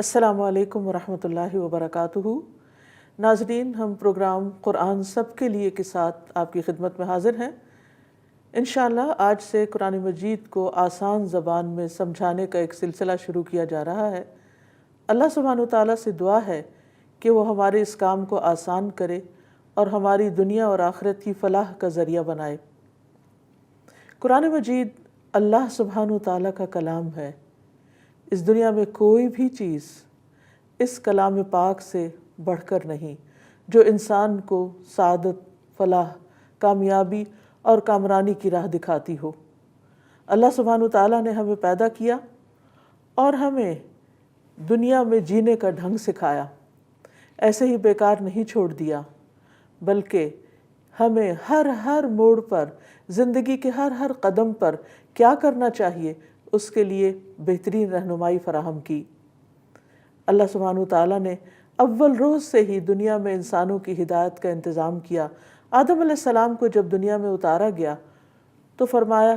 السلام علیکم ورحمۃ اللہ وبرکاتہ۔ ناظرین، ہم پروگرام قرآن سب کے لیے کے ساتھ آپ کی خدمت میں حاضر ہیں۔ انشاءاللہ آج سے قرآن مجید کو آسان زبان میں سمجھانے کا ایک سلسلہ شروع کیا جا رہا ہے۔ اللہ سبحانہ وتعالیٰ سے دعا ہے کہ وہ ہمارے اس کام کو آسان کرے اور ہماری دنیا اور آخرت کی فلاح کا ذریعہ بنائے۔ قرآن مجید اللہ سبحانہ وتعالیٰ کا کلام ہے۔ اس دنیا میں کوئی بھی چیز اس کلام پاک سے بڑھ کر نہیں جو انسان کو سعادت، فلاح، کامیابی اور کامرانی کی راہ دکھاتی ہو۔ اللہ سبحانہ وتعالیٰ نے ہمیں پیدا کیا اور ہمیں دنیا میں جینے کا ڈھنگ سکھایا، ایسے ہی بیکار نہیں چھوڑ دیا، بلکہ ہمیں ہر موڑ پر، زندگی کے ہر قدم پر کیا کرنا چاہیے اس کے لیے بہترین رہنمائی فراہم کی۔ اللہ سبحانہ وتعالیٰ نے اول روز سے ہی دنیا میں انسانوں کی ہدایت کا انتظام کیا۔ آدم علیہ السلام کو جب دنیا میں اتارا گیا تو فرمایا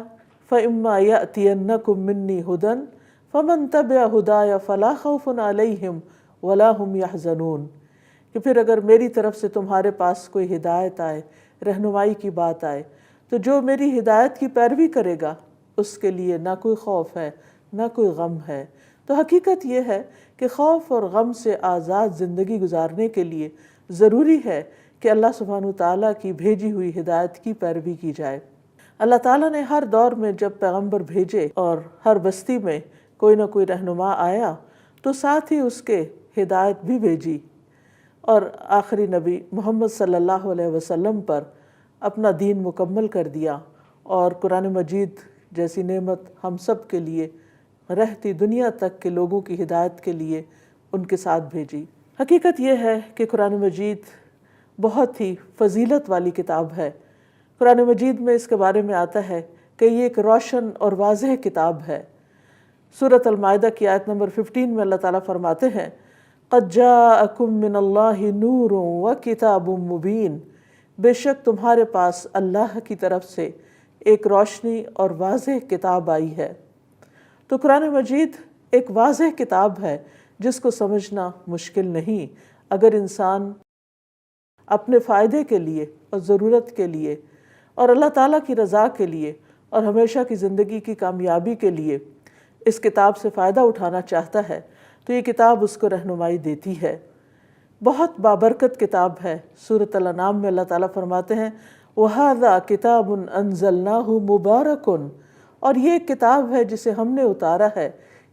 فَإِمَّا يَأْتِيَنَّكُم مِّنِّي هُدًى فَمَن تَبِعَ هُدَايَ فَلَا خَوْفٌ عَلَيْهِمْ وَلَا هُمْ يَحْزَنُونَ کہ پھر اگر میری طرف سے تمہارے پاس کوئی ہدایت آئے، رہنمائی کی بات آئے، تو جو میری ہدایت کی پیروی کرے گا اس کے لیے نہ کوئی خوف ہے نہ کوئی غم ہے۔ تو حقیقت یہ ہے کہ خوف اور غم سے آزاد زندگی گزارنے کے لیے ضروری ہے کہ اللہ سبحانہ وتعالیٰ کی بھیجی ہوئی ہدایت کی پیروی کی جائے۔ اللہ تعالیٰ نے ہر دور میں جب پیغمبر بھیجے اور ہر بستی میں کوئی نہ کوئی رہنما آیا تو ساتھ ہی اس کے ہدایت بھی بھیجی، اور آخری نبی محمد صلی اللہ علیہ وسلم پر اپنا دین مکمل کر دیا، اور قرآن مجید جیسی نعمت ہم سب کے لیے رہتی دنیا تک کے لوگوں کی ہدایت کے لیے ان کے ساتھ بھیجی۔ حقیقت یہ ہے کہ قرآن مجید بہت ہی فضیلت والی کتاب ہے۔ قرآن مجید میں اس کے بارے میں آتا ہے کہ یہ ایک روشن اور واضح کتاب ہے۔ سورۃ المائدہ کی آیت نمبر 15 میں اللہ تعالیٰ فرماتے ہیں قَدْ جَاءَكُم مِّنَ اللَّهِ نُورٌ وَكِتَابٌ مُّبِينٌ بے شک تمہارے پاس اللہ کی طرف سے ایک روشنی اور واضح کتاب آئی ہے۔ تو قرآن مجید ایک واضح کتاب ہے جس کو سمجھنا مشکل نہیں، اگر انسان اپنے فائدے کے لیے اور ضرورت کے لیے اور اللہ تعالیٰ کی رضا کے لیے اور ہمیشہ کی زندگی کی کامیابی کے لیے اس کتاب سے فائدہ اٹھانا چاہتا ہے تو یہ کتاب اس کو رہنمائی دیتی ہے۔ بہت بابرکت کتاب ہے۔ سورۃ الانعام میں اللہ تعالیٰ فرماتے ہیں وَهَذَا كِتَابٌ أَنزَلْنَاهُ مُبَارَكٌ اور یہ ایک کتاب ہے جسے ہم نے اتارا ہے،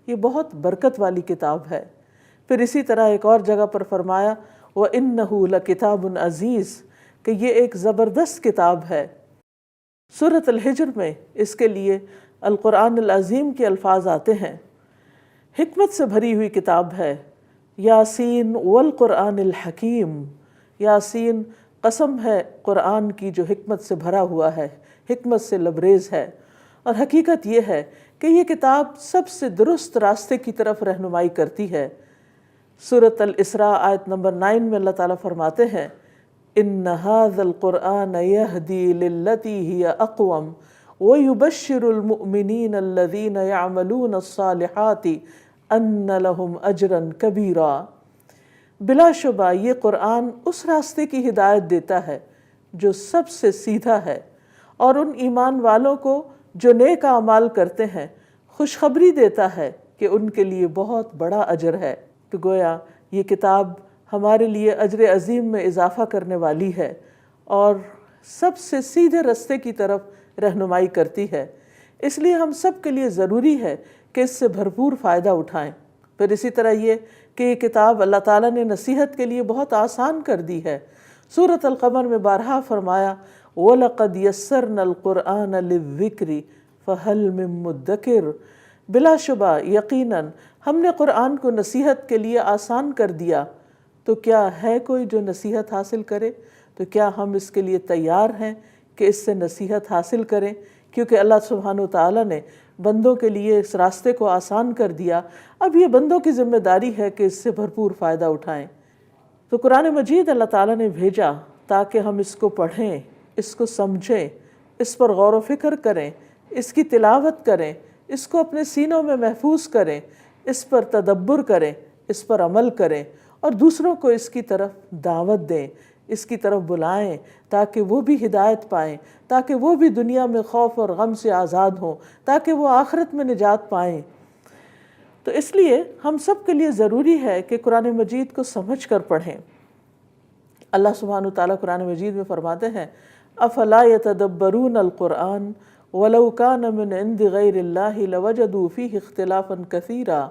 یہ بہت برکت والی کتاب ہے۔ پھر اسی طرح ایک اور جگہ پر فرمایا وَإِنَّهُ لَكِتَابٌ عَزِيزٌ کہ یہ ایک زبردست کتاب ہے۔ سورۃ الحجر میں اس کے لیے القرآن العظیم کے الفاظ آتے ہیں، حکمت سے بھری ہوئی کتاب ہے۔ یاسین والقرآن الحکیم یاسین قسم ہے قرآن کی جو حکمت سے بھرا ہوا ہے، حکمت سے لبریز ہے۔ اور حقیقت یہ ہے کہ یہ کتاب سب سے درست راستے کی طرف رہنمائی کرتی ہے۔ سورۃ الاسراء آیت نمبر 9 میں اللہ تعالیٰ فرماتے ہیں ان هذا القرآن يهدي للتي هي اقوم ويبشر المؤمنين الذين يعملون الصالحات ان لهم اجرا كبيرا بلا شبہ یہ قرآن اس راستے کی ہدایت دیتا ہے جو سب سے سیدھا ہے، اور ان ایمان والوں کو جو نیک اعمال کرتے ہیں خوشخبری دیتا ہے کہ ان کے لیے بہت بڑا اجر ہے۔ تو گویا یہ کتاب ہمارے لیے اجر عظیم میں اضافہ کرنے والی ہے اور سب سے سیدھے راستے کی طرف رہنمائی کرتی ہے، اس لیے ہم سب کے لیے ضروری ہے کہ اس سے بھرپور فائدہ اٹھائیں۔ پھر اسی طرح یہ کہ یہ کتاب اللہ تعالیٰ نے نصیحت کے لیے بہت آسان کر دی ہے۔ سورۃ القمر میں بارہا فرمایا وَلَقَدْ يَسَّرْنَا الْقُرْآنَ لِلذِّكْرِ فَهَلْ مِن مُّدَّكِرٍ بلا شبہ یقیناً ہم نے قرآن کو نصیحت کے لیے آسان کر دیا، تو کیا ہے کوئی جو نصیحت حاصل کرے؟ تو کیا ہم اس کے لیے تیار ہیں کہ اس سے نصیحت حاصل کریں؟ کیونکہ اللہ سبحانہ وتعالیٰ نے بندوں کے لیے اس راستے کو آسان کر دیا، اب یہ بندوں کی ذمہ داری ہے کہ اس سے بھرپور فائدہ اٹھائیں۔ تو قرآن مجید اللہ تعالیٰ نے بھیجا تاکہ ہم اس کو پڑھیں، اس کو سمجھیں، اس پر غور و فکر کریں، اس کی تلاوت کریں، اس کو اپنے سینوں میں محفوظ کریں، اس پر تدبر کریں، اس پر عمل کریں اور دوسروں کو اس کی طرف دعوت دیں، اس کی طرف بلائیں، تاکہ وہ بھی ہدایت پائیں، تاکہ وہ بھی دنیا میں خوف اور غم سے آزاد ہوں، تاکہ وہ آخرت میں نجات پائیں۔ تو اس لیے ہم سب کے لیے ضروری ہے کہ قرآن مجید کو سمجھ کر پڑھیں۔ اللہ سبحانہ وتعالیٰ قرآن مجید میں فرماتے ہیں افلا یتدبرون القرآن ولو کان من عند غیر اللہ لوجدوا فیہ اختلافا کثیرا۔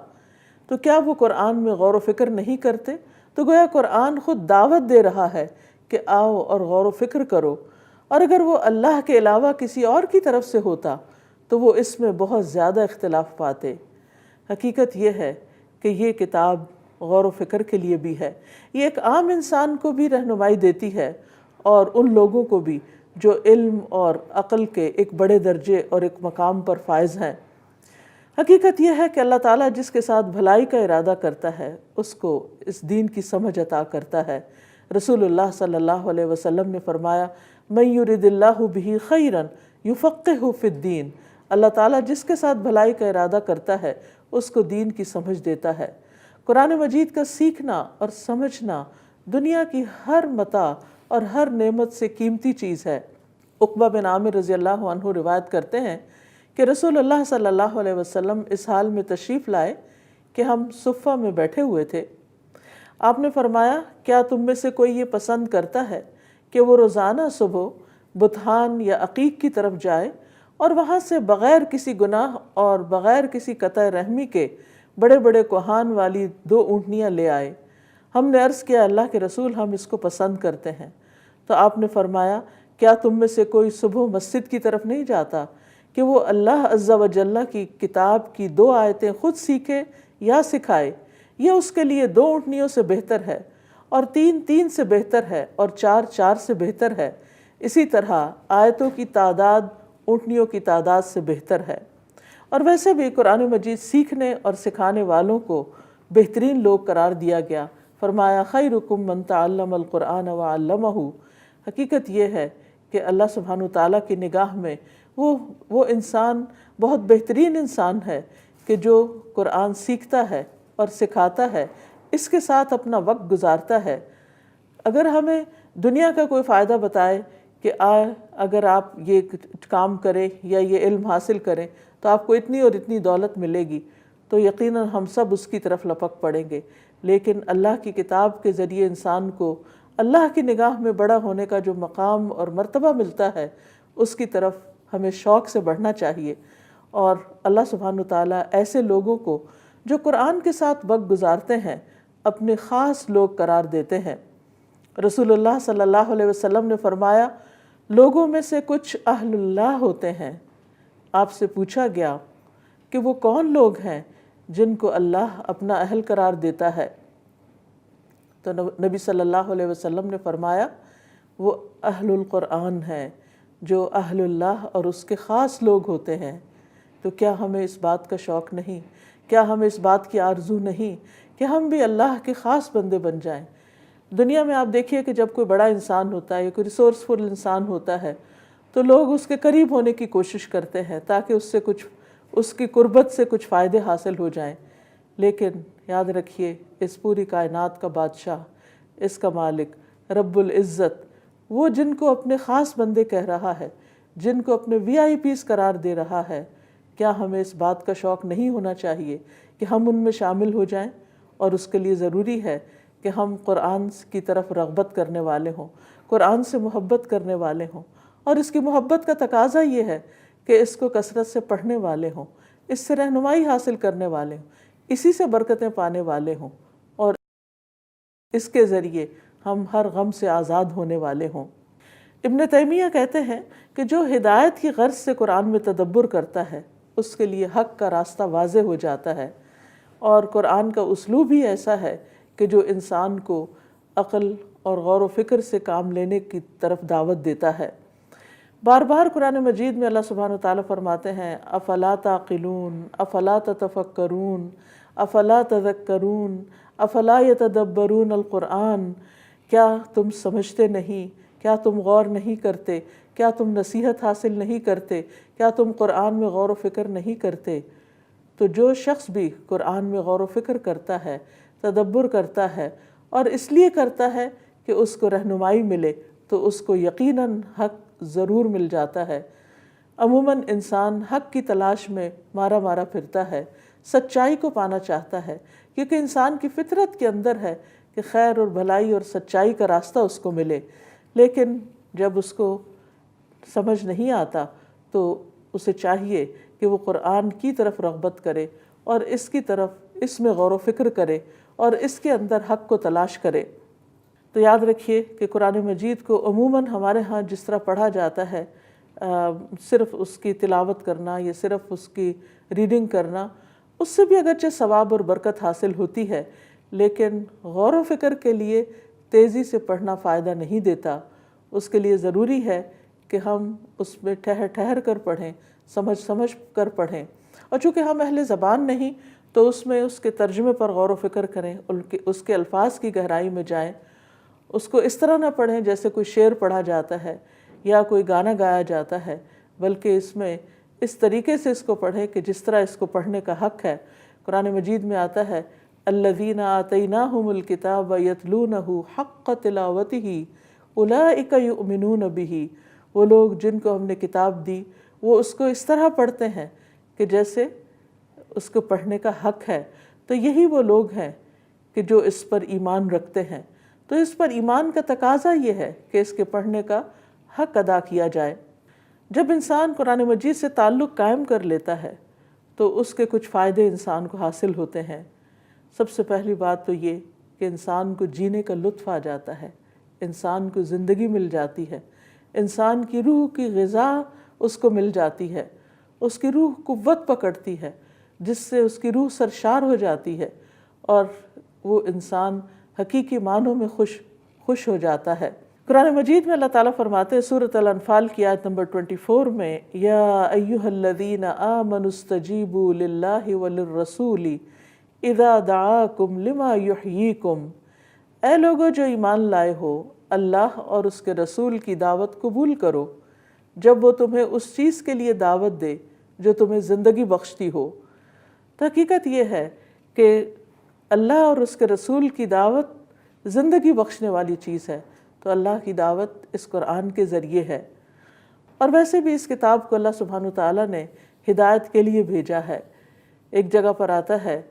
تو کیا وہ قرآن میں غور و فکر نہیں کرتے؟ تو گویا قرآن خود دعوت دے رہا ہے کہ آؤ اور غور و فکر کرو، اور اگر وہ اللہ کے علاوہ کسی اور کی طرف سے ہوتا تو وہ اس میں بہت زیادہ اختلاف پاتے۔ حقیقت یہ ہے کہ یہ کتاب غور و فکر کے لیے بھی ہے، یہ ایک عام انسان کو بھی رہنمائی دیتی ہے اور ان لوگوں کو بھی جو علم اور عقل کے ایک بڑے درجے اور ایک مقام پر فائز ہیں۔ حقیقت یہ ہے کہ اللہ تعالیٰ جس کے ساتھ بھلائی کا ارادہ کرتا ہے اس کو اس دین کی سمجھ عطا کرتا ہے۔ رسول اللہ صلی اللہ علیہ وسلم نے فرمایا من یرد اللہ بہ خیرا یفقہہ فی الدین۔ اللہ تعالیٰ جس کے ساتھ بھلائی کا ارادہ کرتا ہے اس کو دین کی سمجھ دیتا ہے۔ قرآن مجید کا سیکھنا اور سمجھنا دنیا کی ہر متاع اور ہر نعمت سے قیمتی چیز ہے۔ عقبہ بن عامر رضی اللہ عنہ روایت کرتے ہیں کہ رسول اللہ صلی اللہ علیہ وسلم اس حال میں تشریف لائے کہ ہم صفہ میں بیٹھے ہوئے تھے۔ آپ نے فرمایا کیا تم میں سے کوئی یہ پسند کرتا ہے کہ وہ روزانہ صبح بتحان یا عقیق کی طرف جائے اور وہاں سے بغیر کسی گناہ اور بغیر کسی قطع رحمی کے بڑے بڑے کوہان والی 2 اونٹنیاں لے آئے؟ ہم نے عرض کیا اللہ کے رسول ہم اس کو پسند کرتے ہیں۔ تو آپ نے فرمایا کیا تم میں سے کوئی صبح مسجد کی طرف نہیں جاتا کہ وہ اللہ عز و جل کی کتاب کی 2 آیتیں خود سیکھے یا سکھائے؟ یہ اس کے لیے 2 اونٹنیوں سے بہتر ہے، اور 3 سے بہتر ہے، اور 4 سے بہتر ہے۔ اسی طرح آیتوں کی تعداد اونٹنیوں کی تعداد سے بہتر ہے۔ اور ویسے بھی قرآن مجید سیکھنے اور سکھانے والوں کو بہترین لوگ قرار دیا گیا۔ فرمایا خیرکم من تعلم القرآن وعلمہ۔ حقیقت یہ ہے کہ اللہ سبحانہ وتعالیٰ کی نگاہ میں وہ انسان بہت بہترین انسان ہے کہ جو قرآن سیکھتا ہے اور سکھاتا ہے، اس کے ساتھ اپنا وقت گزارتا ہے۔ اگر ہمیں دنیا کا کوئی فائدہ بتائے کہ اگر آپ یہ کام کریں یا یہ علم حاصل کریں تو آپ کو اتنی اور اتنی دولت ملے گی، تو یقیناً ہم سب اس کی طرف لپک پڑیں گے۔ لیکن اللہ کی کتاب کے ذریعے انسان کو اللہ کی نگاہ میں بڑا ہونے کا جو مقام اور مرتبہ ملتا ہے اس کی طرف ہمیں شوق سے بڑھنا چاہیے۔ اور اللہ سبحانہ وتعالیٰ ایسے لوگوں کو جو قرآن کے ساتھ وقت گزارتے ہیں اپنے خاص لوگ قرار دیتے ہیں۔ رسول اللہ صلی اللہ علیہ وسلم نے فرمایا لوگوں میں سے کچھ اہل اللہ ہوتے ہیں۔ آپ سے پوچھا گیا کہ وہ کون لوگ ہیں جن کو اللہ اپنا اہل قرار دیتا ہے؟ تو نبی صلی اللہ علیہ وسلم نے فرمایا وہ اہل القرآن ہیں، جو اہل اللہ اور اس کے خاص لوگ ہوتے ہیں۔ تو کیا ہمیں اس بات کا شوق نہیں؟ کیا ہمیں اس بات کی آرزو نہیں کہ ہم بھی اللہ کے خاص بندے بن جائیں؟ دنیا میں آپ دیکھیے کہ جب کوئی بڑا انسان ہوتا ہے یا کوئی ریسورسفل انسان ہوتا ہے تو لوگ اس کے قریب ہونے کی کوشش کرتے ہیں تاکہ اس کی قربت سے کچھ فائدے حاصل ہو جائیں۔ لیکن یاد رکھیے اس پوری کائنات کا بادشاہ، اس کا مالک رب العزت، وہ جن کو اپنے خاص بندے کہہ رہا ہے، جن کو اپنے VIPs قرار دے رہا ہے، کیا ہمیں اس بات کا شوق نہیں ہونا چاہیے کہ ہم ان میں شامل ہو جائیں؟ اور اس کے لیے ضروری ہے کہ ہم قرآن کی طرف رغبت کرنے والے ہوں، قرآن سے محبت کرنے والے ہوں، اور اس کی محبت کا تقاضا یہ ہے کہ اس کو کثرت سے پڑھنے والے ہوں، اس سے رہنمائی حاصل کرنے والے ہوں، اسی سے برکتیں پانے والے ہوں، اور اس کے ذریعے ہم ہر غم سے آزاد ہونے والے ہوں۔ ابن تیمیہ کہتے ہیں کہ جو ہدایت کی غرض سے قرآن میں تدبر کرتا ہے اس کے لیے حق کا راستہ واضح ہو جاتا ہے، اور قرآن کا اسلوب ہی ایسا ہے کہ جو انسان کو عقل اور غور و فکر سے کام لینے کی طرف دعوت دیتا ہے۔ بار بار قرآن مجید میں اللہ سبحانہ وتعالیٰ فرماتے ہیں افلا تعقلون افلا تتفکرون افلا تذکرون افلا یتدبرون القرآن۔ کیا تم سمجھتے نہیں؟ کیا تم غور نہیں کرتے؟ کیا تم نصیحت حاصل نہیں کرتے؟ کیا تم قرآن میں غور و فکر نہیں کرتے؟ تو جو شخص بھی قرآن میں غور و فکر کرتا ہے تدبر کرتا ہے اور اس لیے کرتا ہے کہ اس کو رہنمائی ملے، تو اس کو یقیناً حق ضرور مل جاتا ہے۔ عموماً انسان حق کی تلاش میں مارا مارا پھرتا ہے، سچائی کو پانا چاہتا ہے، کیونکہ انسان کی فطرت کے اندر ہے کہ خیر اور بھلائی اور سچائی کا راستہ اس کو ملے، لیکن جب اس کو سمجھ نہیں آتا تو اسے چاہیے کہ وہ قرآن کی طرف رغبت کرے اور اس کی طرف اس میں غور و فکر کرے اور اس کے اندر حق کو تلاش کرے۔ تو یاد رکھیے کہ قرآن مجید کو عموماً ہمارے ہاں جس طرح پڑھا جاتا ہے، صرف اس کی تلاوت کرنا یا صرف اس کی ریڈنگ کرنا، اس سے بھی اگرچہ ثواب اور برکت حاصل ہوتی ہے، لیکن غور و فکر کے لیے تیزی سے پڑھنا فائدہ نہیں دیتا۔ اس کے لیے ضروری ہے کہ ہم اس میں ٹھہر ٹھہر کر پڑھیں، سمجھ کر پڑھیں، اور چونکہ ہم اہل زبان نہیں تو اس میں اس کے ترجمے پر غور و فکر کریں، اس کے الفاظ کی گہرائی میں جائیں، اس کو اس طرح نہ پڑھیں جیسے کوئی شعر پڑھا جاتا ہے یا کوئی گانا گایا جاتا ہے، بلکہ اس میں اس طریقے سے اس کو پڑھیں کہ جس طرح اس کو پڑھنے کا حق ہے۔ قرآن مجید میں آتا ہے الذین آتیناہم الکتاب یتلونہ حق تلاوتہ اولئک یؤمنون بہ، وہ لوگ جن کو ہم نے کتاب دی وہ اس کو اس طرح پڑھتے ہیں کہ جیسے اس کو پڑھنے کا حق ہے، تو یہی وہ لوگ ہیں کہ جو اس پر ایمان رکھتے ہیں۔ تو اس پر ایمان کا تقاضا یہ ہے کہ اس کے پڑھنے کا حق ادا کیا جائے۔ جب انسان قرآن مجید سے تعلق قائم کر لیتا ہے تو اس کے کچھ فائدے انسان کو حاصل ہوتے ہیں۔ سب سے پہلی بات تو یہ کہ انسان کو جینے کا لطف آ جاتا ہے، انسان کو زندگی مل جاتی ہے، انسان کی روح کی غذا اس کو مل جاتی ہے، اس کی روح قوت پکڑتی ہے جس سے اس کی روح سرشار ہو جاتی ہے اور وہ انسان حقیقی معنوں میں خوش ہو جاتا ہے۔ قرآن مجید میں اللہ تعالیٰ فرماتے ہیں سورۃ الانفال کی آیت نمبر 24 میں، یا ایھا الذین آمنوا استجیبوا للہ وللرسول اذا دعاکم لما یحییکم، اے لوگو جو ایمان لائے ہو، اللہ اور اس کے رسول کی دعوت قبول کرو جب وہ تمہیں اس چیز کے لیے دعوت دے جو تمہیں زندگی بخشتی ہو۔ تو حقیقت یہ ہے کہ اللہ اور اس کے رسول کی دعوت زندگی بخشنے والی چیز ہے، تو اللہ کی دعوت اس قرآن کے ذریعے ہے۔ اور ویسے بھی اس کتاب کو اللہ سبحانہ وتعالیٰ نے ہدایت کے لیے بھیجا ہے۔ ایک جگہ پر آتا ہے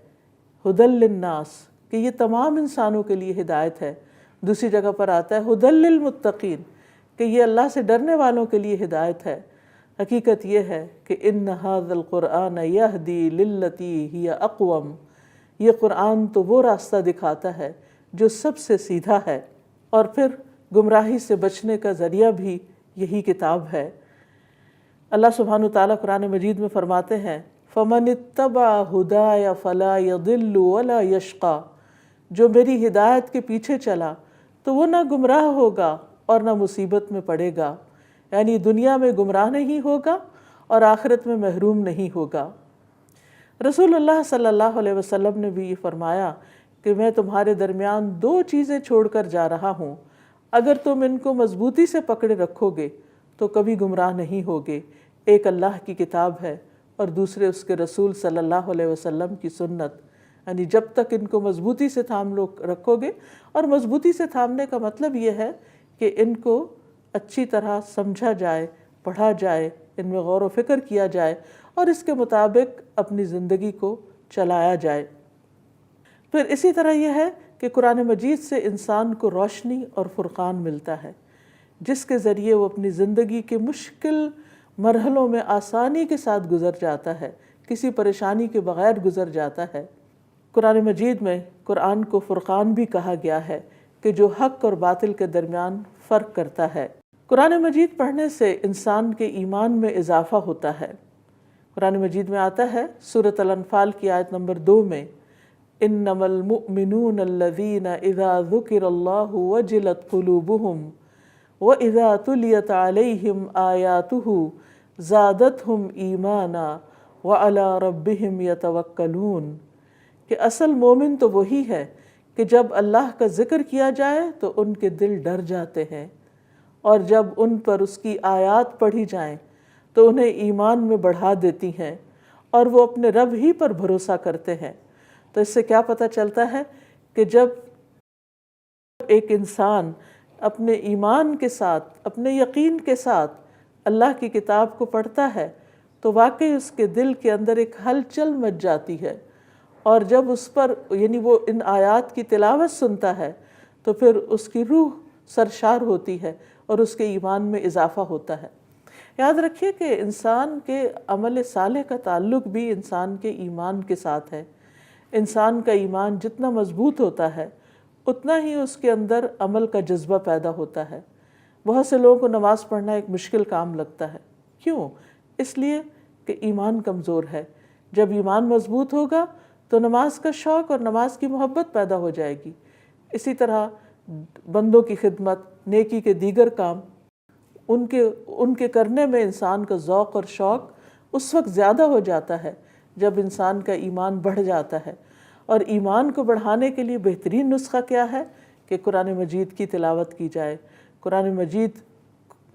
ھدی للناس، کہ یہ تمام انسانوں کے لیے ہدایت ہے۔ دوسری جگہ پر آتا ہے ھدی للمتقین، کہ یہ اللہ سے ڈرنے والوں کے لیے ہدایت ہے۔ حقیقت یہ ہے کہ ان ھذا القرآن یہدی للتی ہی اقوم، یہ قرآن تو وہ راستہ دکھاتا ہے جو سب سے سیدھا ہے، اور پھر گمراہی سے بچنے کا ذریعہ بھی یہی کتاب ہے۔ اللہ سبحانہ وتعالیٰ قرآن مجید میں فرماتے ہیں فَمَنِ اتَّبَعَ هُدَايَ فَلَا يَضِلُّ وَلَا يَشْقَى، جو میری ہدایت کے پیچھے چلا تو وہ نہ گمراہ ہوگا اور نہ مصیبت میں پڑے گا، یعنی دنیا میں گمراہ نہیں ہوگا اور آخرت میں محروم نہیں ہوگا۔ رسول اللہ صلی اللہ علیہ وسلم نے بھی یہ فرمایا کہ میں تمہارے درمیان دو چیزیں چھوڑ کر جا رہا ہوں، اگر تم ان کو مضبوطی سے پکڑے رکھو گے تو کبھی گمراہ نہیں ہوگے۔ ایک اللہ کی کتاب ہے اور دوسرے اس کے رسول صلی اللہ علیہ وسلم کی سنت، یعنی جب تک ان کو مضبوطی سے تھام رکھو گے، اور مضبوطی سے تھامنے کا مطلب یہ ہے کہ ان کو اچھی طرح سمجھا جائے، پڑھا جائے، ان میں غور و فکر کیا جائے اور اس کے مطابق اپنی زندگی کو چلایا جائے۔ پھر اسی طرح یہ ہے کہ قرآن مجید سے انسان کو روشنی اور فرقان ملتا ہے، جس کے ذریعے وہ اپنی زندگی کے مشکل مرحلوں میں آسانی کے ساتھ گزر جاتا ہے، کسی پریشانی کے بغیر گزر جاتا ہے۔ قرآن مجید میں قرآن کو فرقان بھی کہا گیا ہے کہ جو حق اور باطل کے درمیان فرق کرتا ہے۔ قرآن مجید پڑھنے سے انسان کے ایمان میں اضافہ ہوتا ہے۔ قرآن مجید میں آتا ہے سورۃ الانفال کی آیت نمبر 2 میں، انما المؤمنون الذین اذا ذکر اللہ وجلت قلوبہم وَإِذَا تُلِيَتْ عَلَيْهِمْ آيَاتُهُ زَادَتْهُمْ إِيمَانًا وَعَلَىٰ رَبِّهِمْ يَتَوَكَّلُونَ، کہ اصل مومن تو وہی ہے کہ جب اللہ کا ذکر کیا جائے تو ان کے دل ڈر جاتے ہیں، اور جب ان پر اس کی آیات پڑھی جائیں تو انہیں ایمان میں بڑھا دیتی ہیں، اور وہ اپنے رب ہی پر بھروسہ کرتے ہیں۔ تو اس سے کیا پتہ چلتا ہے کہ جب ایک انسان اپنے ایمان کے ساتھ، اپنے یقین کے ساتھ اللہ کی کتاب کو پڑھتا ہے تو واقعی اس کے دل کے اندر ایک ہلچل مچ جاتی ہے، اور جب اس پر یعنی وہ ان آیات کی تلاوت سنتا ہے تو پھر اس کی روح سرشار ہوتی ہے اور اس کے ایمان میں اضافہ ہوتا ہے۔ یاد رکھیے کہ انسان کے عمل صالح کا تعلق بھی انسان کے ایمان کے ساتھ ہے۔ انسان کا ایمان جتنا مضبوط ہوتا ہے اتنا ہی اس کے اندر عمل کا جذبہ پیدا ہوتا ہے۔ بہت سے لوگوں کو نماز پڑھنا ایک مشکل کام لگتا ہے، کیوں؟ اس لیے کہ ایمان کمزور ہے۔ جب ایمان مضبوط ہوگا تو نماز کا شوق اور نماز کی محبت پیدا ہو جائے گی۔ اسی طرح بندوں کی خدمت، نیکی کے دیگر کام، ان کے کرنے میں انسان کا ذوق اور شوق اس وقت زیادہ ہو جاتا ہے جب انسان کا ایمان بڑھ جاتا ہے۔ اور ایمان کو بڑھانے کے لیے بہترین نسخہ کیا ہے کہ قرآن مجید کی تلاوت کی جائے، قرآن مجید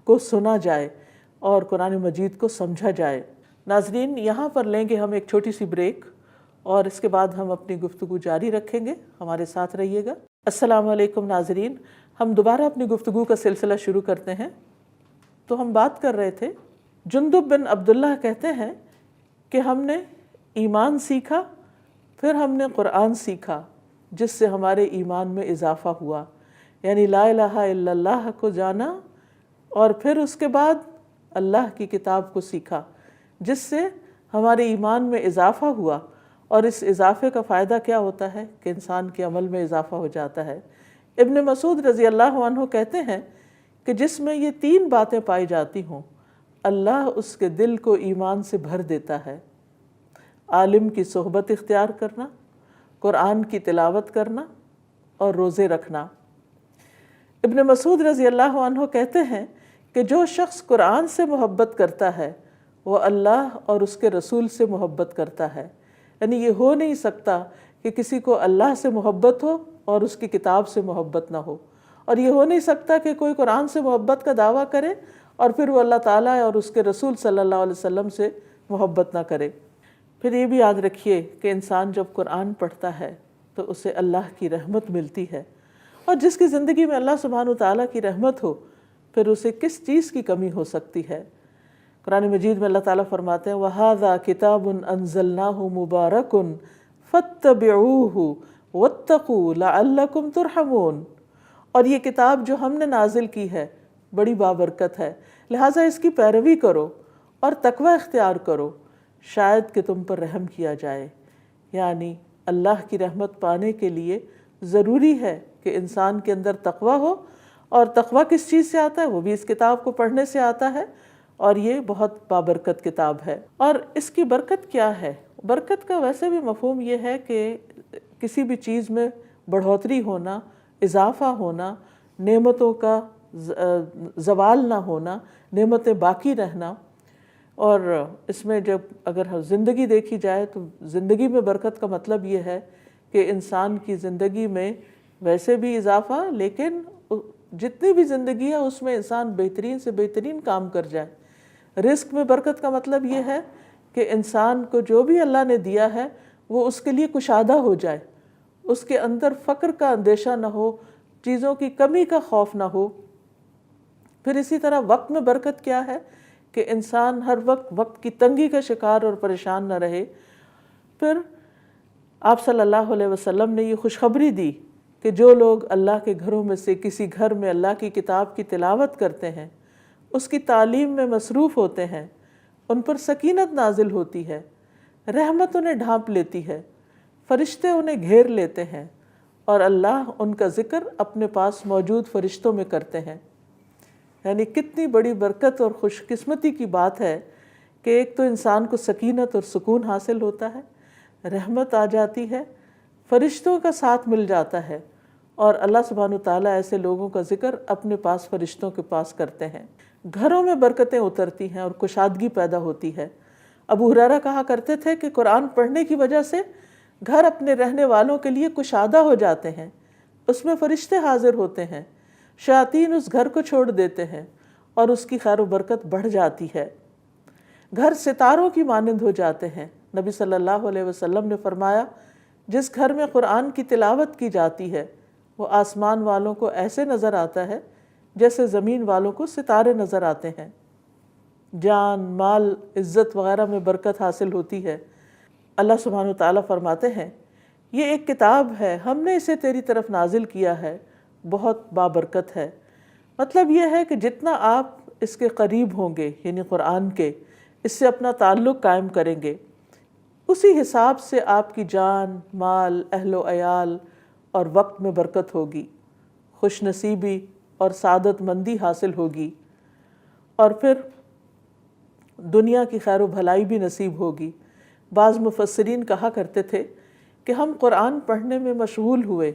کو سنا جائے اور قرآن مجید کو سمجھا جائے۔ ناظرین، یہاں پر لیں گے ہم ایک چھوٹی سی بریک، اور اس کے بعد ہم اپنی گفتگو جاری رکھیں گے۔ ہمارے ساتھ رہیے گا۔ السلام علیکم ناظرین، ہم دوبارہ اپنی گفتگو کا سلسلہ شروع کرتے ہیں۔ تو ہم بات کر رہے تھے، جندب بن عبداللہ کہتے ہیں کہ ہم نے ایمان سیکھا، پھر ہم نے قرآن سیکھا جس سے ہمارے ایمان میں اضافہ ہوا، یعنی لا الہ الا اللہ کو جانا، اور پھر اس کے بعد اللہ کی کتاب کو سیکھا جس سے ہمارے ایمان میں اضافہ ہوا۔ اور اس اضافے کا فائدہ کیا ہوتا ہے کہ انسان کے عمل میں اضافہ ہو جاتا ہے۔ ابن مسعود رضی اللہ عنہ کہتے ہیں کہ جس میں یہ 3 باتیں پائی جاتی ہوں اللہ اس کے دل کو ایمان سے بھر دیتا ہے: عالم کی صحبت اختیار کرنا، قرآن کی تلاوت کرنا اور روزے رکھنا۔ ابن مسعود رضی اللہ عنہ کہتے ہیں کہ جو شخص قرآن سے محبت کرتا ہے وہ اللہ اور اس کے رسول سے محبت کرتا ہے۔ یعنی یہ ہو نہیں سکتا کہ کسی کو اللہ سے محبت ہو اور اس کی کتاب سے محبت نہ ہو، اور یہ ہو نہیں سکتا کہ کوئی قرآن سے محبت کا دعویٰ کرے اور پھر وہ اللہ تعالیٰ اور اس کے رسول صلی اللہ علیہ وسلم سے محبت نہ کرے۔ پھر یہ بھی یاد رکھیے کہ انسان جب قرآن پڑھتا ہے تو اسے اللہ کی رحمت ملتی ہے، اور جس کی زندگی میں اللہ سبحانہ وتعالیٰ کی رحمت ہو پھر اسے کس چیز کی کمی ہو سکتی ہے؟ قرآن مجید میں اللہ تعالیٰ فرماتے ہیں وَهَذَا كِتَابٌ أَنزَلْنَاهُ مُبَارَكٌ فَاتَّبِعُوهُ وَاتَّقُوا لَعَلَّكُمْ تُرْحَمُونَ، اور یہ کتاب جو ہم نے نازل کی ہے بڑی بابرکت ہے، لہٰذا اس کی پیروی کرو اور تقوی اختیار کرو، شاید کہ تم پر رحم کیا جائے۔ یعنی اللہ کی رحمت پانے کے لیے ضروری ہے کہ انسان کے اندر تقوی ہو، اور تقوی کس چیز سے آتا ہے؟ وہ بھی اس کتاب کو پڑھنے سے آتا ہے، اور یہ بہت بابرکت کتاب ہے۔ اور اس کی برکت کیا ہے؟ برکت کا ویسے بھی مفہوم یہ ہے کہ کسی بھی چیز میں بڑھوتری ہونا، اضافہ ہونا، نعمتوں کا زوال نہ ہونا، نعمتیں باقی رہنا۔ اور اس میں جب اگر زندگی دیکھی جائے تو زندگی میں برکت کا مطلب یہ ہے کہ انسان کی زندگی میں ویسے بھی اضافہ، لیکن جتنی بھی زندگی ہے اس میں انسان بہترین سے بہترین کام کر جائے۔ رزق میں برکت کا مطلب یہ ہے کہ انسان کو جو بھی اللہ نے دیا ہے وہ اس کے لیے کشادہ ہو جائے، اس کے اندر فقر کا اندیشہ نہ ہو، چیزوں کی کمی کا خوف نہ ہو۔ پھر اسی طرح وقت میں برکت کیا ہے کہ انسان ہر وقت کی تنگی کا شکار اور پریشان نہ رہے۔ پھر آپ صلی اللہ علیہ وسلم نے یہ خوشخبری دی کہ جو لوگ اللہ کے گھروں میں سے کسی گھر میں اللہ کی کتاب کی تلاوت کرتے ہیں، اس کی تعلیم میں مصروف ہوتے ہیں، ان پر سکینت نازل ہوتی ہے، رحمت انہیں ڈھانپ لیتی ہے، فرشتے انہیں گھیر لیتے ہیں، اور اللہ ان کا ذکر اپنے پاس موجود فرشتوں میں کرتے ہیں۔ یعنی کتنی بڑی برکت اور خوش قسمتی کی بات ہے کہ ایک تو انسان کو سکینت اور سکون حاصل ہوتا ہے، رحمت آ جاتی ہے، فرشتوں کا ساتھ مل جاتا ہے، اور اللہ سبحانہ وتعالیٰ ایسے لوگوں کا ذکر اپنے پاس فرشتوں کے پاس کرتے ہیں۔ گھروں میں برکتیں اترتی ہیں اور کشادگی پیدا ہوتی ہے۔ ابو ہریرہ کہا کرتے تھے کہ قرآن پڑھنے کی وجہ سے گھر اپنے رہنے والوں کے لیے کشادہ ہو جاتے ہیں، اس میں فرشتے حاضر ہوتے ہیں، شیاطین اس گھر کو چھوڑ دیتے ہیں اور اس کی خیر و برکت بڑھ جاتی ہے۔ گھر ستاروں کی مانند ہو جاتے ہیں۔ نبی صلی اللہ علیہ وسلم نے فرمایا جس گھر میں قرآن کی تلاوت کی جاتی ہے وہ آسمان والوں کو ایسے نظر آتا ہے جیسے زمین والوں کو ستارے نظر آتے ہیں۔ جان، مال، عزت وغیرہ میں برکت حاصل ہوتی ہے۔ اللہ سبحانہ وتعالیٰ فرماتے ہیں یہ ایک کتاب ہے، ہم نے اسے تیری طرف نازل کیا ہے، بہت بابرکت ہے۔ مطلب یہ ہے کہ جتنا آپ اس کے قریب ہوں گے، یعنی قرآن کے، اس سے اپنا تعلق قائم کریں گے، اسی حساب سے آپ کی جان، مال، اہل و عیال اور وقت میں برکت ہوگی، خوش نصیبی اور سعادت مندی حاصل ہوگی، اور پھر دنیا کی خیر و بھلائی بھی نصیب ہوگی۔ بعض مفسرین کہا کرتے تھے کہ ہم قرآن پڑھنے میں مشغول ہوئے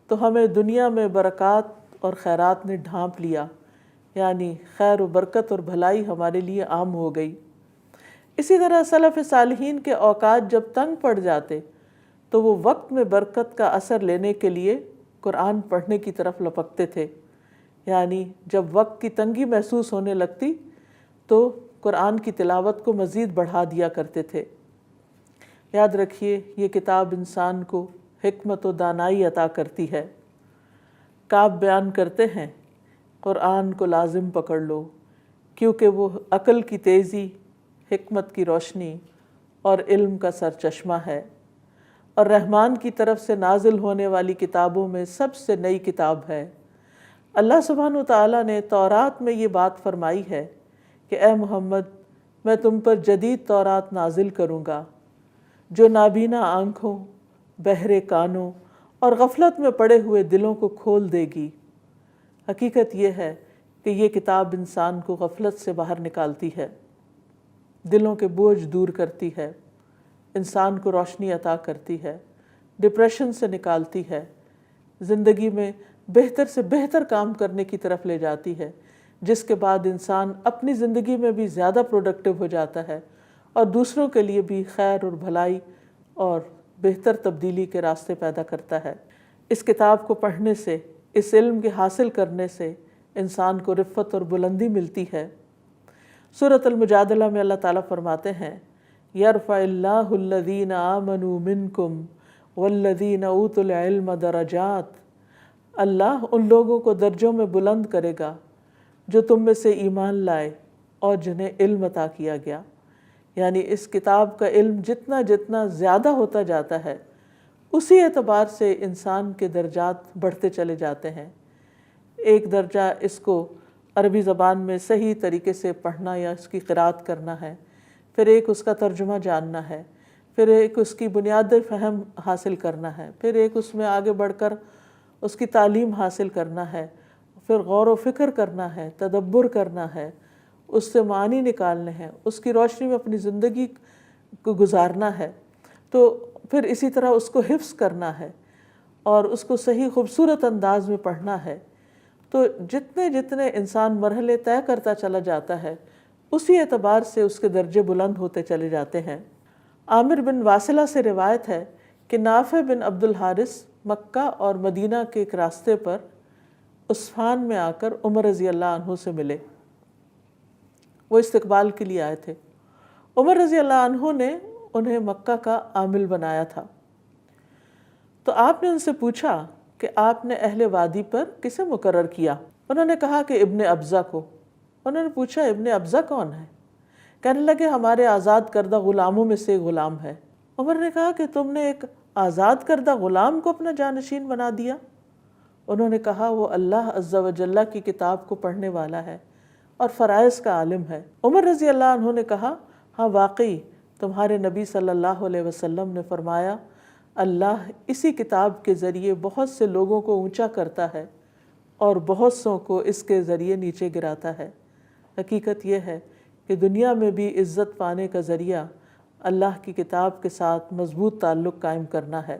تو ہمیں دنیا میں برکات اور خیرات نے ڈھانپ لیا، یعنی خیر و برکت اور بھلائی ہمارے لیے عام ہو گئی۔ اسی طرح سلف صالحین کے اوقات جب تنگ پڑ جاتے تو وہ وقت میں برکت کا اثر لینے کے لیے قرآن پڑھنے کی طرف لپکتے تھے، یعنی جب وقت کی تنگی محسوس ہونے لگتی تو قرآن کی تلاوت کو مزید بڑھا دیا کرتے تھے۔ یاد رکھیے یہ کتاب انسان کو حکمت و دانائی عطا کرتی ہے۔ کعب بیان کرتے ہیں قرآن کو لازم پکڑ لو کیونکہ وہ عقل کی تیزی، حکمت کی روشنی اور علم کا سرچشمہ ہے، اور رحمان کی طرف سے نازل ہونے والی کتابوں میں سب سے نئی کتاب ہے۔ اللہ سبحانہ وتعالیٰ نے تورات میں یہ بات فرمائی ہے کہ اے محمد میں تم پر جدید تورات نازل کروں گا جو نابینا آنکھوں، بہرے کانوں اور غفلت میں پڑے ہوئے دلوں کو کھول دے گی۔ حقیقت یہ ہے کہ یہ کتاب انسان کو غفلت سے باہر نکالتی ہے، دلوں کے بوجھ دور کرتی ہے، انسان کو روشنی عطا کرتی ہے، ڈپریشن سے نکالتی ہے، زندگی میں بہتر سے بہتر کام کرنے کی طرف لے جاتی ہے، جس کے بعد انسان اپنی زندگی میں بھی زیادہ پروڈکٹیو ہو جاتا ہے اور دوسروں کے لیے بھی خیر اور بھلائی اور بہتر تبدیلی کے راستے پیدا کرتا ہے۔ اس کتاب کو پڑھنے سے، اس علم کے حاصل کرنے سے انسان کو رفعت اور بلندی ملتی ہے۔ سورۃ المجادلہ میں اللہ تعالیٰ فرماتے ہیں یرفع اللہ الذین آمنوا منکم والذین اوتوا العلم درجات، اللہ ان لوگوں کو درجوں میں بلند کرے گا جو تم میں سے ایمان لائے اور جنہیں علم عطا کیا گیا۔ یعنی اس کتاب کا علم جتنا جتنا زیادہ ہوتا جاتا ہے اسی اعتبار سے انسان کے درجات بڑھتے چلے جاتے ہیں۔ ایک درجہ اس کو عربی زبان میں صحیح طریقے سے پڑھنا یا اس کی قراءت کرنا ہے، پھر ایک اس کا ترجمہ جاننا ہے، پھر ایک اس کی بنیادی فہم حاصل کرنا ہے، پھر ایک اس میں آگے بڑھ کر اس کی تعلیم حاصل کرنا ہے، پھر غور و فکر کرنا ہے، تدبر کرنا ہے، اس سے معنی نکالنے ہیں، اس کی روشنی میں اپنی زندگی کو گزارنا ہے، تو پھر اسی طرح اس کو حفظ کرنا ہے اور اس کو صحیح خوبصورت انداز میں پڑھنا ہے۔ تو جتنے جتنے انسان مرحلے طے کرتا چلا جاتا ہے اسی اعتبار سے اس کے درجے بلند ہوتے چلے جاتے ہیں۔ عامر بن واصلہ سے روایت ہے کہ نافع بن عبد الحارث مکہ اور مدینہ کے ایک راستے پر عسفان میں آ کر عمر رضی اللہ عنہ سے ملے۔ وہ استقبال کے لیے آئے تھے۔ عمر رضی اللہ عنہ نے انہیں مکہ کا عامل بنایا تھا، تو آپ نے ان سے پوچھا کہ آپ نے اہل وادی پر کسے مقرر کیا؟ انہوں نے کہا کہ ابن ابزہ کو۔ انہوں نے پوچھا ابن ابزہ کون ہے؟ کہنے لگے ہمارے آزاد کردہ غلاموں میں سے غلام ہے۔ عمر نے کہا کہ تم نے ایک آزاد کردہ غلام کو اپنا جانشین بنا دیا؟ انہوں نے کہا وہ اللہ عز و جل کی کتاب کو پڑھنے والا ہے اور فرائض کا عالم ہے۔ عمر رضی اللہ عنہ نے کہا ہاں واقعی تمہارے نبی صلی اللہ علیہ وسلم نے فرمایا اللہ اسی کتاب کے ذریعے بہت سے لوگوں کو اونچا کرتا ہے اور بہت سوں کو اس کے ذریعے نیچے گراتا ہے۔ حقیقت یہ ہے کہ دنیا میں بھی عزت پانے کا ذریعہ اللہ کی کتاب کے ساتھ مضبوط تعلق قائم کرنا ہے۔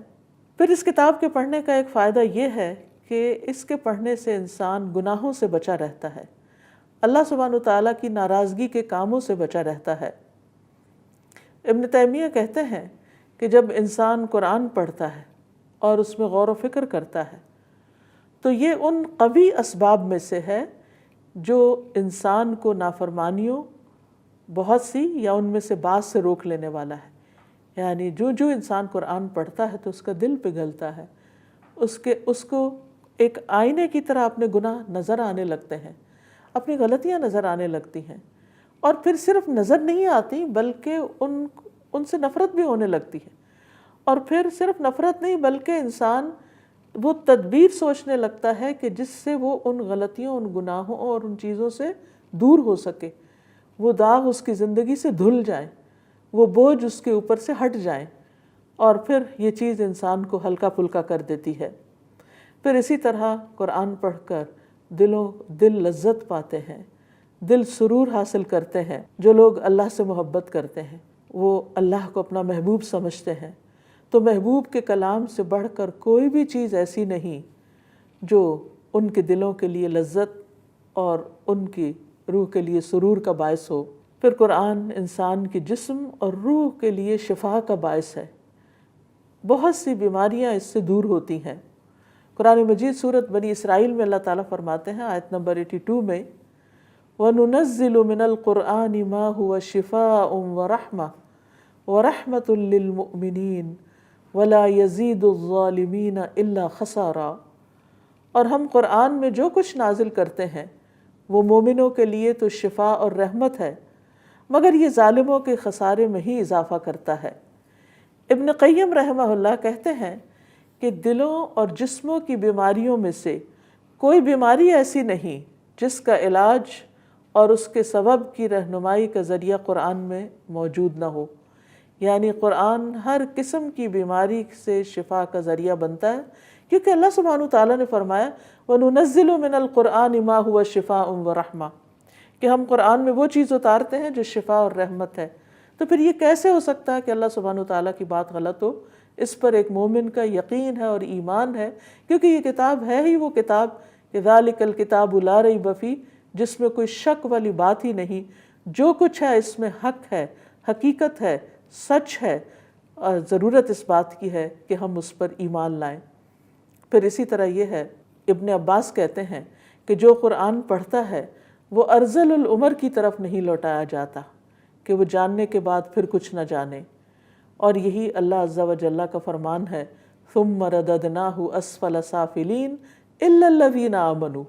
پھر اس کتاب کے پڑھنے کا ایک فائدہ یہ ہے کہ اس کے پڑھنے سے انسان گناہوں سے بچا رہتا ہے، اللہ سبحانہ وتعالیٰ کی ناراضگی کے کاموں سے بچا رہتا ہے۔ ابن تیمیہ کہتے ہیں کہ جب انسان قرآن پڑھتا ہے اور اس میں غور و فکر کرتا ہے تو یہ ان قوی اسباب میں سے ہے جو انسان کو نافرمانیوں بہت سی یا ان میں سے بعض سے روک لینے والا ہے۔ یعنی جو انسان قرآن پڑھتا ہے تو اس کا دل پگھلتا ہے، اس کو ایک آئینے کی طرح اپنے گناہ نظر آنے لگتے ہیں، اپنی غلطیاں نظر آنے لگتی ہیں، اور پھر صرف نظر نہیں آتی بلکہ ان سے نفرت بھی ہونے لگتی ہے، اور پھر صرف نفرت نہیں بلکہ انسان وہ تدبیر سوچنے لگتا ہے کہ جس سے وہ ان غلطیوں، ان گناہوں اور ان چیزوں سے دور ہو سکے، وہ داغ اس کی زندگی سے دھل جائیں، وہ بوجھ اس کے اوپر سے ہٹ جائیں، اور پھر یہ چیز انسان کو ہلکا پھلکا کر دیتی ہے۔ پھر اسی طرح قرآن پڑھ کر دل لذت پاتے ہیں، دل سرور حاصل کرتے ہیں۔ جو لوگ اللہ سے محبت کرتے ہیں وہ اللہ کو اپنا محبوب سمجھتے ہیں، تو محبوب کے کلام سے بڑھ کر کوئی بھی چیز ایسی نہیں جو ان کے دلوں کے لیے لذت اور ان کی روح کے لیے سرور کا باعث ہو۔ پھر قرآن انسان کی جسم اور روح کے لیے شفا کا باعث ہے، بہت سی بیماریاں اس سے دور ہوتی ہیں۔ قرآن مجید سورۃ بنی اسرائیل میں اللہ تعالیٰ فرماتے ہیں آیت نمبر 82 میں، وَنُنَزِّلُ مِنَ الْقُرْآنِ مَا هُوَ شِفَاءٌ وَرَحْمَةٌ وَرَحْمَةٌ لِّلْمُؤْمِنِينَ وَلَا يَزِيدُ الظَّالِمِينَ إِلَّا خَسَارًا۔ اور ہم قرآن میں جو کچھ نازل کرتے ہیں وہ مومنوں کے لیے تو شفا اور رحمت ہے، مگر یہ ظالموں کے خسارے میں ہی اضافہ کرتا ہے۔ ابن قیم رحمہ اللہ کہتے ہیں کہ دلوں اور جسموں کی بیماریوں میں سے کوئی بیماری ایسی نہیں جس کا علاج اور اس کے سبب کی رہنمائی کا ذریعہ قرآن میں موجود نہ ہو، یعنی قرآن ہر قسم کی بیماری سے شفا کا ذریعہ بنتا ہے، کیونکہ اللہ سبحانہ تعالیٰ نے فرمایا وَنُنَزِّلُ مِنَ الْقُرْآنِ مَا هُوَ شِفَاءٌ وَرَحْمَةٌ، کہ ہم قرآن میں وہ چیز اتارتے ہیں جو شفا اور رحمت ہے۔ تو پھر یہ کیسے ہو سکتا ہے کہ اللہ سبحانہ تعالیٰ کی بات غلط ہو؟ اس پر ایک مومن کا یقین ہے اور ایمان ہے، کیونکہ یہ کتاب ہے ہی وہ کتاب ذَلِكَ الْكِتَابُ لَا رَيْبَ فِيهِ، جس میں کوئی شک والی بات ہی نہیں، جو کچھ ہے اس میں حق ہے، حقیقت ہے، سچ ہے، اور ضرورت اس بات کی ہے کہ ہم اس پر ایمان لائیں۔ پھر اسی طرح یہ ہے، ابن عباس کہتے ہیں کہ جو قرآن پڑھتا ہے وہ ارذل العمر کی طرف نہیں لوٹایا جاتا کہ وہ جاننے کے بعد پھر کچھ نہ جانے، اور یہی اللہ عز و جل کا فرمان ہے ثم رددناہ اسفل سافلین الا الذین آمنوا،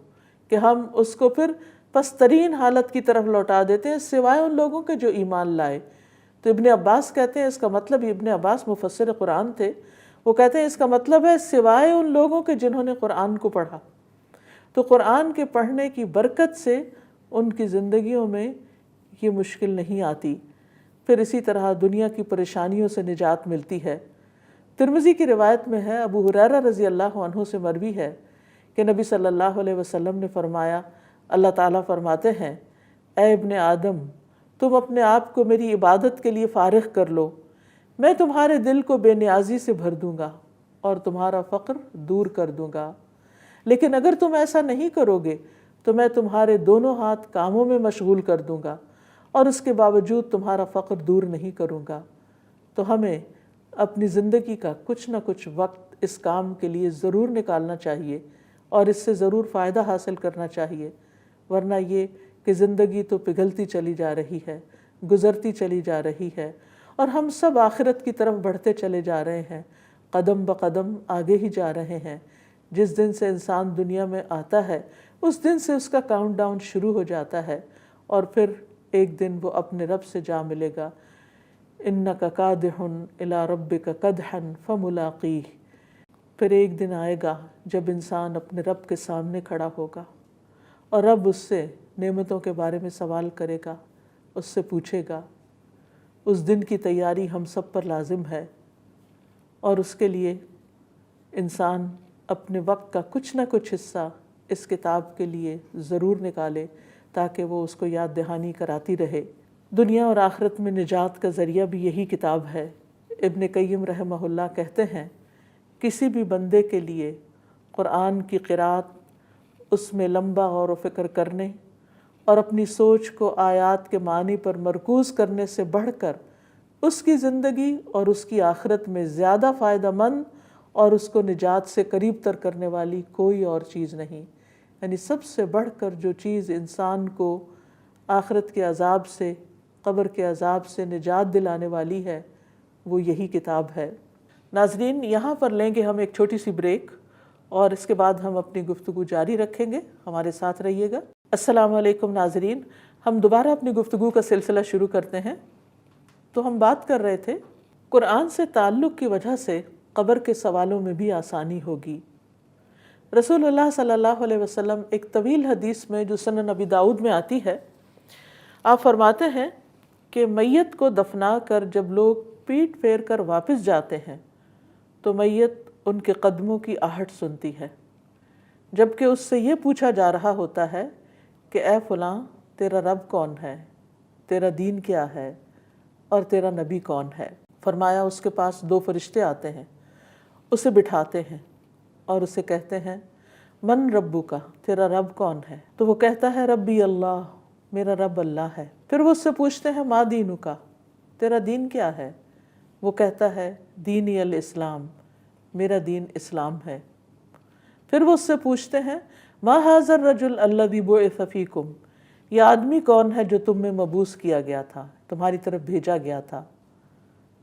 کہ ہم اس کو پھر پسترین حالت کی طرف لوٹا دیتے ہیں سوائے ان لوگوں کے جو ایمان لائے۔ تو ابن عباس کہتے ہیں اس کا مطلب، ابن عباس مفسر قرآن تھے، وہ کہتے ہیں اس کا مطلب ہے سوائے ان لوگوں کے جنہوں نے قرآن کو پڑھا۔ تو قرآن کے پڑھنے کی برکت سے ان کی زندگیوں میں یہ مشکل نہیں آتی۔ پھر اسی طرح دنیا کی پریشانیوں سے نجات ملتی ہے۔ ترمذی کی روایت میں ہے، ابو ہریرہ رضی اللہ عنہ سے مروی ہے کہ نبی صلی اللہ علیہ وسلم نے فرمایا، اللہ تعالیٰ فرماتے ہیں اے ابن آدم، تم اپنے آپ کو میری عبادت کے لیے فارغ کر لو، میں تمہارے دل کو بے نیازی سے بھر دوں گا اور تمہارا فقر دور کر دوں گا، لیکن اگر تم ایسا نہیں کرو گے تو میں تمہارے دونوں ہاتھ کاموں میں مشغول کر دوں گا اور اس کے باوجود تمہارا فقر دور نہیں کروں گا۔ تو ہمیں اپنی زندگی کا کچھ نہ کچھ وقت اس کام کے لیے ضرور نکالنا چاہیے اور اس سے ضرور فائدہ حاصل کرنا چاہیے، ورنہ یہ کہ زندگی تو پگھلتی چلی جا رہی ہے، گزرتی چلی جا رہی ہے، اور ہم سب آخرت کی طرف بڑھتے چلے جا رہے ہیں، قدم بقدم آگے ہی جا رہے ہیں۔ جس دن سے انسان دنیا میں آتا ہے اس دن سے اس کا کاؤنٹ ڈاؤن شروع ہو جاتا ہے، اور پھر ایک دن وہ اپنے رب سے جا ملے گا۔ اِنَّكَ كَادِحٌ إِلَىٰ رَبِّكَ كَدْحًا فَمُلَاقِيهِ، پھر ایک دن آئے گا جب انسان اپنے رب کے سامنے کھڑا ہوگا اور رب اس سے نعمتوں کے بارے میں سوال کرے گا، اس سے پوچھے گا۔ اس دن کی تیاری ہم سب پر لازم ہے، اور اس کے لیے انسان اپنے وقت کا کچھ نہ کچھ حصہ اس کتاب کے لیے ضرور نکالے تاکہ وہ اس کو یاد دہانی کراتی رہے۔ دنیا اور آخرت میں نجات کا ذریعہ بھی یہی کتاب ہے۔ ابن قیم رحمہ اللہ کہتے ہیں کسی بھی بندے کے لیے قرآن کی قرأت، اس میں لمبا غور و فکر کرنے اور اپنی سوچ کو آیات کے معنی پر مرکوز کرنے سے بڑھ کر اس کی زندگی اور اس کی آخرت میں زیادہ فائدہ مند اور اس کو نجات سے قریب تر کرنے والی کوئی اور چیز نہیں۔ یعنی سب سے بڑھ کر جو چیز انسان کو آخرت کے عذاب سے، قبر کے عذاب سے نجات دلانے والی ہے، وہ یہی کتاب ہے۔ ناظرین، یہاں پر لیں گے ہم ایک چھوٹی سی بریک، اور اس کے بعد ہم اپنی گفتگو جاری رکھیں گے۔ ہمارے ساتھ رہیے گا۔ السلام علیکم ناظرین، ہم دوبارہ اپنی گفتگو کا سلسلہ شروع کرتے ہیں۔ تو ہم بات کر رہے تھے قرآن سے تعلق کی وجہ سے قبر کے سوالوں میں بھی آسانی ہوگی۔ رسول اللہ صلی اللہ علیہ وسلم ایک طویل حدیث میں جو سنن ابی داؤد میں آتی ہے، آپ فرماتے ہیں کہ میت کو دفنا کر جب لوگ پیٹ پھیر کر واپس جاتے ہیں تو میت ان کے قدموں کی آہٹ سنتی ہے، جبکہ اس سے یہ پوچھا جا رہا ہوتا ہے کہ اے فلاں، تیرا رب کون ہے، تیرا دین کیا ہے، اور تیرا نبی کون ہے؟ فرمایا اس کے پاس 2 فرشتے آتے ہیں، اسے بٹھاتے ہیں اور اسے کہتے ہیں من ربو کا، تیرا رب کون ہے؟ تو وہ کہتا ہے ربی اللہ، میرا رب اللہ ہے۔ پھر وہ اس سے پوچھتے ہیں ما دینو کا، تیرا دین کیا ہے؟ وہ کہتا ہے دینی الاسلام، میرا دین اسلام ہے۔ پھر وہ اس سے پوچھتے ہیں ما ھذا الرجل الذی بعث فیکم، یہ آدمی کون ہے جو تم میں مبعوث کیا گیا تھا، تمہاری طرف بھیجا گیا تھا؟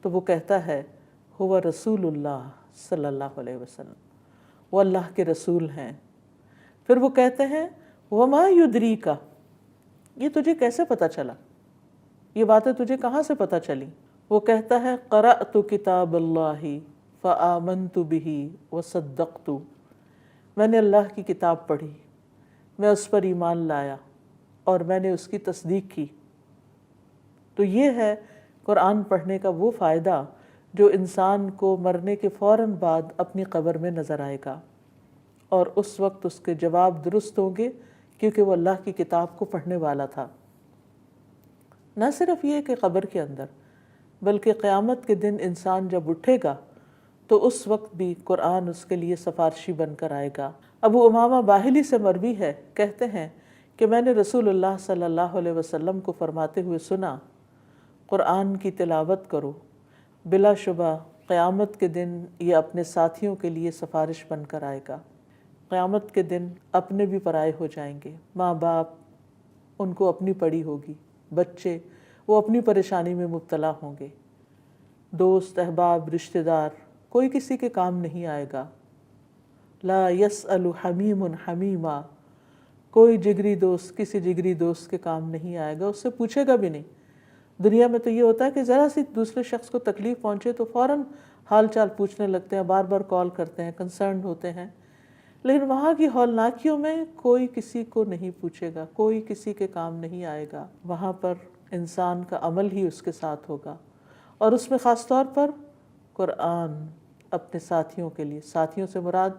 تو وہ کہتا ہے ہوا رسول اللہ صلی اللہ علیہ وسلم، وہ اللہ کے رسول ہیں۔ پھر وہ کہتے ہیں وما یدریک، یہ تجھے کیسے پتہ چلا، یہ باتیں تجھے کہاں سے پتہ چلی؟ وہ کہتا ہے قرأت کتاب اللہ فآمنت بہ وصدقت، میں نے اللہ کی کتاب پڑھی، میں اس پر ایمان لایا اور میں نے اس کی تصدیق کی۔ تو یہ ہے قرآن پڑھنے کا وہ فائدہ جو انسان کو مرنے کے فوراً بعد اپنی قبر میں نظر آئے گا، اور اس وقت اس کے جواب درست ہوں گے کیونکہ وہ اللہ کی کتاب کو پڑھنے والا تھا۔ نہ صرف یہ کہ قبر کے اندر، بلکہ قیامت کے دن انسان جب اٹھے گا تو اس وقت بھی قرآن اس کے لیے سفارشی بن کر آئے گا۔ ابو امامہ باہلی سے مروی ہے، کہتے ہیں کہ میں نے رسول اللہ صلی اللہ علیہ وسلم کو فرماتے ہوئے سنا قرآن کی تلاوت کرو، بلا شبہ قیامت کے دن یہ اپنے ساتھیوں کے لیے سفارش بن کر آئے گا۔ قیامت کے دن اپنے بھی پرائے ہو جائیں گے، ماں باپ ان کو اپنی پڑی ہوگی، بچے وہ اپنی پریشانی میں مبتلا ہوں گے، دوست احباب رشتہ دار کوئی کسی کے کام نہیں آئے گا۔ لا یسأل حمیم حمیما، کوئی جگری دوست کسی جگری دوست کے کام نہیں آئے گا، اس سے پوچھے گا بھی نہیں۔ دنیا میں تو یہ ہوتا ہے کہ ذرا سی دوسرے شخص کو تکلیف پہنچے تو فوراً حال چال پوچھنے لگتے ہیں، بار بار کال کرتے ہیں، کنسرنڈ ہوتے ہیں، لیکن وہاں کی ہولناکیوں میں کوئی کسی کو نہیں پوچھے گا، کوئی کسی کے کام نہیں آئے گا۔ وہاں پر انسان کا عمل ہی اس کے ساتھ ہوگا، اور اس میں خاص طور پر قرآن اپنے ساتھیوں کے لیے، ساتھیوں سے مراد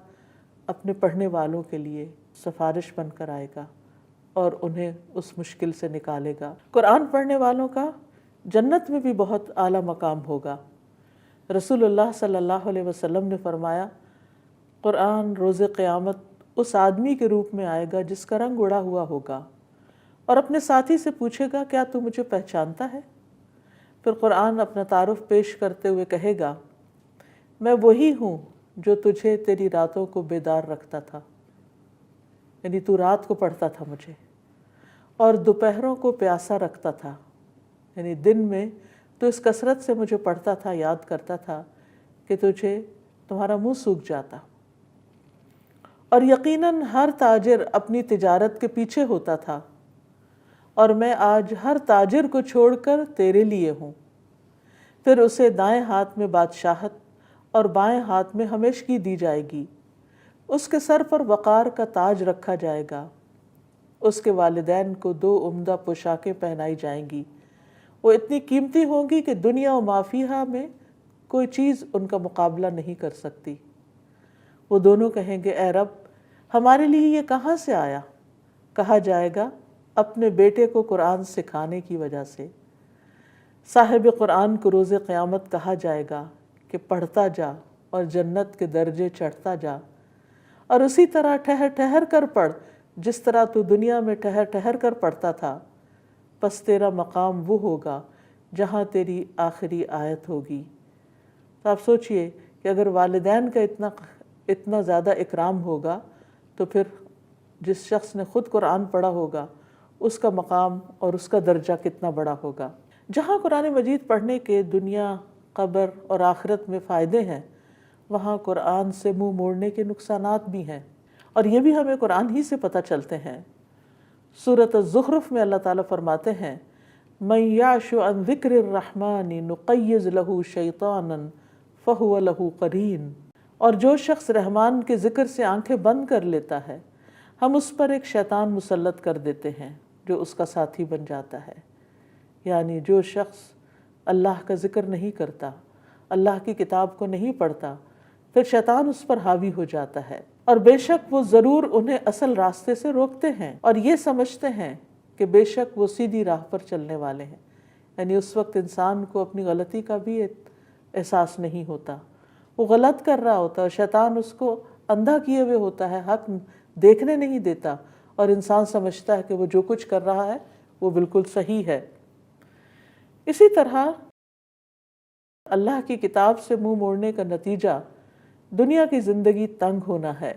اپنے پڑھنے والوں کے لیے سفارش بن کر آئے گا اور انہیں اس مشکل سے نکالے گا۔ قرآن پڑھنے والوں کا جنت میں بھی بہت اعلیٰ مقام ہوگا۔ رسول اللہ صلی اللہ علیہ وسلم نے فرمایا قرآن روز قیامت اس آدمی کے روپ میں آئے گا جس کا رنگ اڑا ہوا ہوگا، اور اپنے ساتھی سے پوچھے گا کیا تو مجھے پہچانتا ہے؟ پھر قرآن اپنا تعارف پیش کرتے ہوئے کہے گا میں وہی ہوں جو تجھے تیری راتوں کو بیدار رکھتا تھا، یعنی تو رات کو پڑھتا تھا مجھے، اور دوپہروں کو پیاسا رکھتا تھا، یعنی دن میں تو اس کثرت سے مجھے پڑھتا تھا، یاد کرتا تھا کہ تجھے تمہارا منہ سوکھ جاتا۔ اور یقیناً ہر تاجر اپنی تجارت کے پیچھے ہوتا تھا، اور میں آج ہر تاجر کو چھوڑ کر تیرے لیے ہوں۔ پھر اسے دائیں ہاتھ میں بادشاہت اور بائیں ہاتھ میں ہمیشگی دی جائے گی، اس کے سر پر وقار کا تاج رکھا جائے گا، اس کے والدین کو 2 عمدہ پوشاکیں پہنائی جائیں گی، وہ اتنی قیمتی ہوں گی کہ دنیا و ما فیہا میں کوئی چیز ان کا مقابلہ نہیں کر سکتی۔ وہ دونوں کہیں گے اے رب ہمارے لیے یہ کہاں سے آیا؟ کہا جائے گا اپنے بیٹے کو قرآن سکھانے کی وجہ سے۔ صاحب قرآن کو روز قیامت کہا جائے گا کہ پڑھتا جا اور جنت کے درجے چڑھتا جا، اور اسی طرح ٹھہر ٹھہر کر پڑھ جس طرح تو دنیا میں ٹھہر ٹھہر کر پڑھتا تھا، پس تیرا مقام وہ ہوگا جہاں تیری آخری آیت ہوگی۔ تو آپ سوچئے کہ اگر والدین کا اتنا زیادہ اکرام ہوگا تو پھر جس شخص نے خود قرآن پڑھا ہوگا اس کا مقام اور اس کا درجہ کتنا بڑا ہوگا۔ جہاں قرآن مجید پڑھنے کے دنیا قبر اور آخرت میں فائدے ہیں، وہاں قرآن سے منہ موڑنے کے نقصانات بھی ہیں، اور یہ بھی ہمیں قرآن ہی سے پتہ چلتے ہیں۔ سورۃ الزخرف میں اللہ تعالیٰ فرماتے ہیں مَن یعش عن ذکر الرحمن نقیض لہ شیطانا فہو لہ قرین، اور جو شخص رحمان کے ذکر سے آنکھیں بند کر لیتا ہے ہم اس پر ایک شیطان مسلط کر دیتے ہیں جو اس کا ساتھی بن جاتا ہے۔ یعنی جو شخص اللہ کا ذکر نہیں کرتا، اللہ کی کتاب کو نہیں پڑھتا، پھر شیطان اس پر حاوی ہو جاتا ہے، اور بے شک وہ ضرور انہیں اصل راستے سے روکتے ہیں اور یہ سمجھتے ہیں کہ بے شک وہ سیدھی راہ پر چلنے والے ہیں۔ یعنی اس وقت انسان کو اپنی غلطی کا بھی احساس نہیں ہوتا، وہ غلط کر رہا ہوتا ہے، شیطان اس کو اندھا کیے ہوئے ہوتا ہے، حق دیکھنے نہیں دیتا، اور انسان سمجھتا ہے کہ وہ جو کچھ کر رہا ہے وہ بالکل صحیح ہے۔ اسی طرح اللہ کی کتاب سے منہ موڑنے کا نتیجہ دنیا کی زندگی تنگ ہونا ہے۔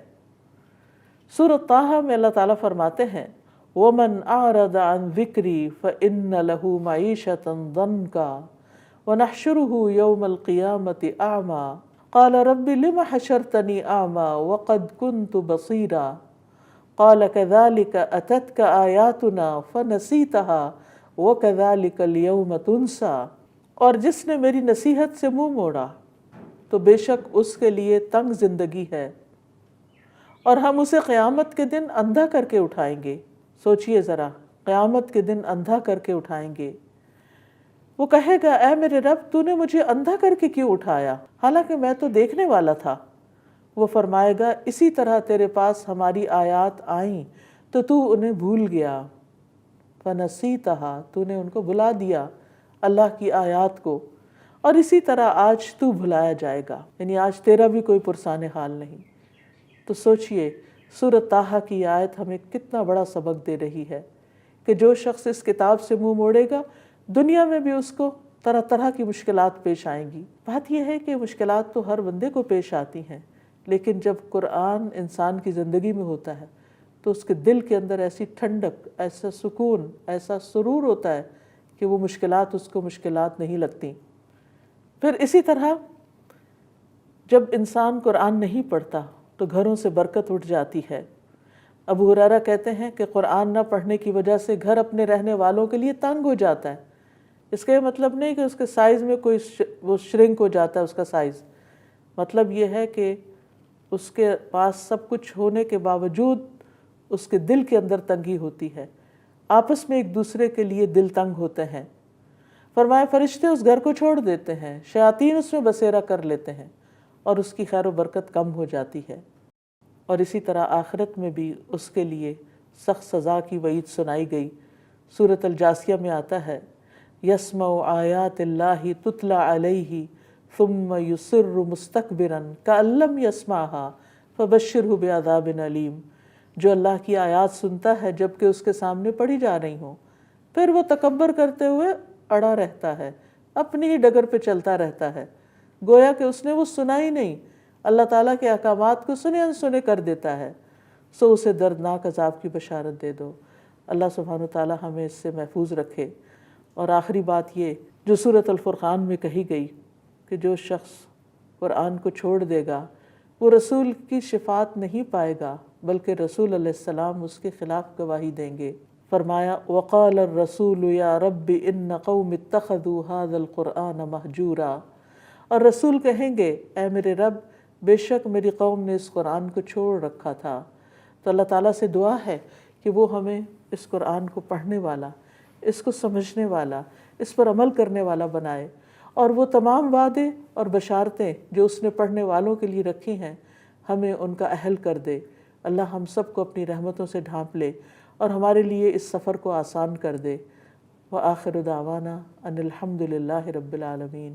سورۃ طٰہٰ میں اللہ تعالیٰ فرماتے ہیں وَمَنْ أَعْرَضَ عَنْ ذِكْرِي فَإِنَّ لَهُ مَعِيشَةً ضَنْكًا وَنَحْشُرُهُ يَوْمَ الْقِيَامَةِ أَعْمَى قَالَ رَبِّ لِمَ حَشَرْتَنِي أَعْمَى وَقَدْ كُنْتُ بَصِيرًا قَالَ كَذَلِكَ أَتَتْكَ آيَاتُنَا فَنَسِيتَهَا وَكَذَلِكَ الْيَوْمَ تُنْسَى، اور جس نے میری نصیحت سے منہ موڑا تو بے شک اس کے لیے تنگ زندگی ہے، اور ہم اسے قیامت کے دن اندھا کر کے اٹھائیں گے۔ سوچئے ذرا، قیامت کے دن اندھا کر کے اٹھائیں گے۔ وہ کہے گا اے میرے رب تو نے مجھے اندھا کر کے کیوں اٹھایا، حالانکہ میں تو دیکھنے والا تھا۔ وہ فرمائے گا اسی طرح تیرے پاس ہماری آیات آئیں تو تو انہیں بھول گیا، فنسیتہا، تو نے ان کو بھلا دیا، اللہ کی آیات کو، اور اسی طرح آج تو بھلایا جائے گا، یعنی آج تیرا بھی کوئی پرسان حال نہیں۔ تو سوچئے سورۃ طٰہٰ کی آیت ہمیں کتنا بڑا سبق دے رہی ہے کہ جو شخص اس کتاب سے منہ موڑے گا دنیا میں بھی اس کو طرح طرح کی مشکلات پیش آئیں گی۔ بات یہ ہے کہ مشکلات تو ہر بندے کو پیش آتی ہیں، لیکن جب قرآن انسان کی زندگی میں ہوتا ہے تو اس کے دل کے اندر ایسی ٹھنڈک، ایسا سکون، ایسا سرور ہوتا ہے کہ وہ مشکلات اس کو مشکلات نہیں لگتی۔ پھر اسی طرح جب انسان قرآن نہیں پڑھتا تو گھروں سے برکت اٹھ جاتی ہے۔ ابو ہریرہ کہتے ہیں کہ قرآن نہ پڑھنے کی وجہ سے گھر اپنے رہنے والوں کے لیے تنگ ہو جاتا ہے۔ اس کا یہ مطلب نہیں کہ اس کے سائز میں کوئی وہ شرنک ہو جاتا ہے اس کا سائز، مطلب یہ ہے کہ اس کے پاس سب کچھ ہونے کے باوجود اس کے دل کے اندر تنگی ہوتی ہے، آپس میں ایک دوسرے کے لیے دل تنگ ہوتے ہیں۔ فرمایا فرشتے اس گھر کو چھوڑ دیتے ہیں، شیاطین اس میں بسیرا کر لیتے ہیں اور اس کی خیر و برکت کم ہو جاتی ہے۔ اور اسی طرح آخرت میں بھی اس کے لیے سخت سزا کی وعید سنائی گئی۔ سورۃ الجاثیہ میں آتا ہے یسمع آیات اللہ تتلی علیہ ثم یصر مستکبرا کأن لم یسمعها فبشرہ بعذاب علیم، جو اللہ کی آیات سنتا ہے جبکہ اس کے سامنے پڑھی جا رہی ہوں، پھر وہ تکبر کرتے ہوئے اڑا رہتا ہے، اپنی ہی ڈگر پہ چلتا رہتا ہے، گویا کہ اس نے وہ سنا ہی نہیں، اللہ تعالیٰ کے احکامات کو سنے انسنے کر دیتا ہے، سو اسے دردناک عذاب کی بشارت دے دو۔ اللہ سبحانہ وتعالیٰ ہمیں اس سے محفوظ رکھے۔ اور آخری بات یہ جو سورۃ الفرقان میں کہی گئی کہ جو شخص قرآن کو چھوڑ دے گا وہ رسول کی شفاعت نہیں پائے گا، بلکہ رسول علیہ السلام اس کے خلاف گواہی دیں گے۔ فرمایا وقال الرسول یا رب ان قوم اتخذوا هذا القرآن مہجورا، اور رسول کہیں گے اے میرے رب بے شک میری قوم نے اس قرآن کو چھوڑ رکھا تھا۔ تو اللہ تعالیٰ سے دعا ہے کہ وہ ہمیں اس قرآن کو پڑھنے والا، اس کو سمجھنے والا، اس پر عمل کرنے والا بنائے، اور وہ تمام وعدے اور بشارتیں جو اس نے پڑھنے والوں کے لیے رکھی ہیں ہمیں ان کا اہل کر دے۔ اللہ ہم سب کو اپنی رحمتوں سے ڈھانپ لے اور ہمارے لیے اس سفر کو آسان کر دے۔ وآخر دعوانا ان الحمد للہ رب العالمین۔